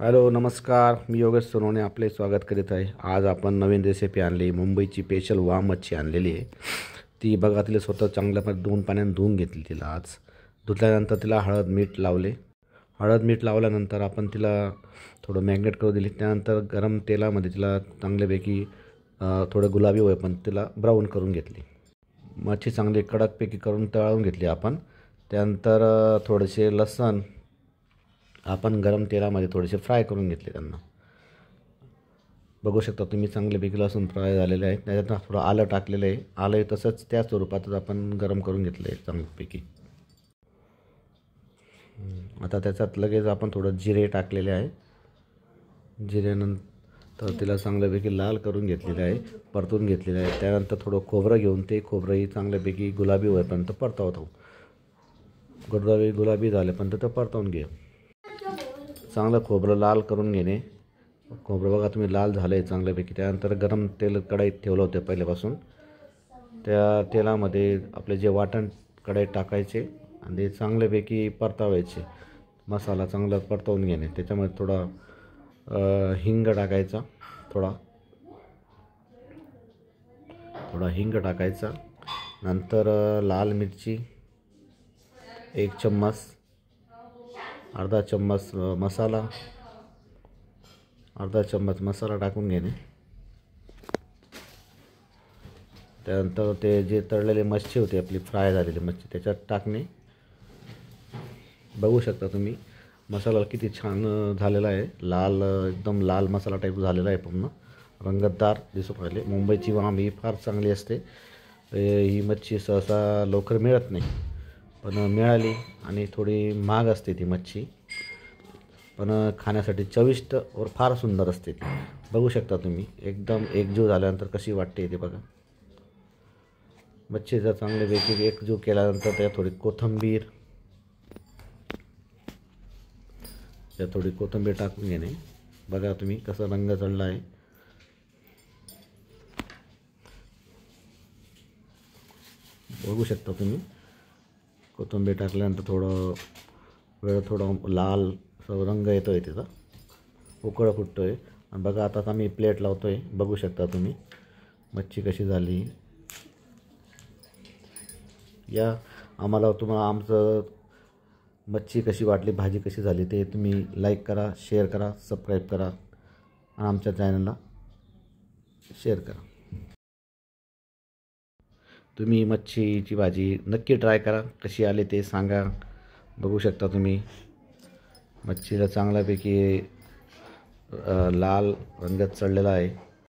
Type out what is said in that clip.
Hello नमस्कार, मी योगेश सोनवणे आपले स्वागत करीत आहे। आज आपण नवीन रेसिपी आणली, मुंबईची स्पेशल वाम मच्छी आणलेली आहे। ती बघा, तिला स्वतः चांगल्या 2 पाण्याने धुवून घेतली। तिला आज धुतल्यानंतर तिला हळद मीठ लावले। हळद मीठ लावल्यानंतर आपण तिला थोडं मॅग्नेट करू दिली। त्यानंतर गरम तेलामध्ये तिला चांगल्यापैकी थोडं गुलाबी होईपर्यंत तिला ब्राऊन करून घेतली। मच्छी चांगली कडकपैकी करून तळून घेतली आपण। त्यानंतर थोडेसे लसूण आपण गरम तेलामध्ये थोडेसे फ्राय करून घेतले। त्यांना बघू शकता तुम्ही, चांगल्यापैकी लसूण फ्राय झालेले आहे। त्याच्यात थोडं आलं टाकलेलं आहे। आलं तसंच त्या स्वरूपातच आपण गरम करून घेतलं आहे चांगल्यापैकी। आता त्याच्यात लगेच आपण थोडं जिरे टाकलेले आहे। जिऱ्यानंतर तिला चांगल्यापैकी लाल करून घेतलेलं आहे, परतून घेतलेलं आहे। त्यानंतर थोडं खोबरं घेऊन ते खोबरंही चांगल्यापैकी गुलाबी होईपर्यंत परतवतो। गुलाबी झाल्यापर्यंत ते परतवून घे। चांगलं खोबरं लाल करून घेणे। खोबरं बघा तुम्ही लाल झालं आहे चांगल्यापैकी। त्यानंतर गरम तेल कढईत ठेवलं होतं पहिल्यापासून। त्या तेलामध्ये आपले जे वाटण कढईत टाकायचे आणि ते चांगल्यापैकी परतावायचे। मसाला चांगला परतवून घेणे। त्याच्यामध्ये थोडा हिंग टाकायचा, थोडा हिंग टाकायचा। नंतर लाल मिरची 1 चम्मच, अर्धा चम्मच मसाला, टाकून घेणे। त्यानंतर ते जे तळलेले मच्छी होते आपली फ्राय झालेली मच्छी त्याच्यात टाकणे। बघू शकता तुम्ही मसाला किती छान झालेला आहे। लाल, एकदम लाल मसाला टाईप झालेला आहे, पूर्ण रंगतदार दिसून राहिले। मुंबईची वाम ही फार चांगली असते। ही मच्छी सहसा लवकर मिळत नाही, पण मिळाली आणि थोडी महाग असते ती मच्छी, पण खाण्यासाठी चविष्ट और फार सुंदर असते ती। बघू शकता तुम्ही एकदम एकजीव झाल्यानंतर कशी वाटते ते बघा। मच्छीचा चांगल्यापैकी एकजीव केल्यानंतर त्यात थोडी कोथिंबीर टाकून घेणे। बघा तुम्ही कसा रंग चढला आहे। बघू शकता तुम्ही कोथिंबीर टाकल्यानंतर थोडा लाल रंग येतोय, त्याचा उकळ फुटतोय। आणि बघा आता आम्ही प्लेट लावतोय। बघू शकता तुम्ही मच्छी कशी झाली। या तुम्हाला आमचं मच्छी कशी वाटली, भाजी कशी झाली ते तुम्ही लाईक करा, शेअर करा, सबस्क्राईब करा आणि आमच्या चॅनलला शेअर करा। तुम्ही मच्छीची भाजी नक्की ट्राय करा, कशी आली ते सांगा। बघू शकता तुम्ही मच्छीला चांगल्यापैकी लाल रंगात चढलेला आहे।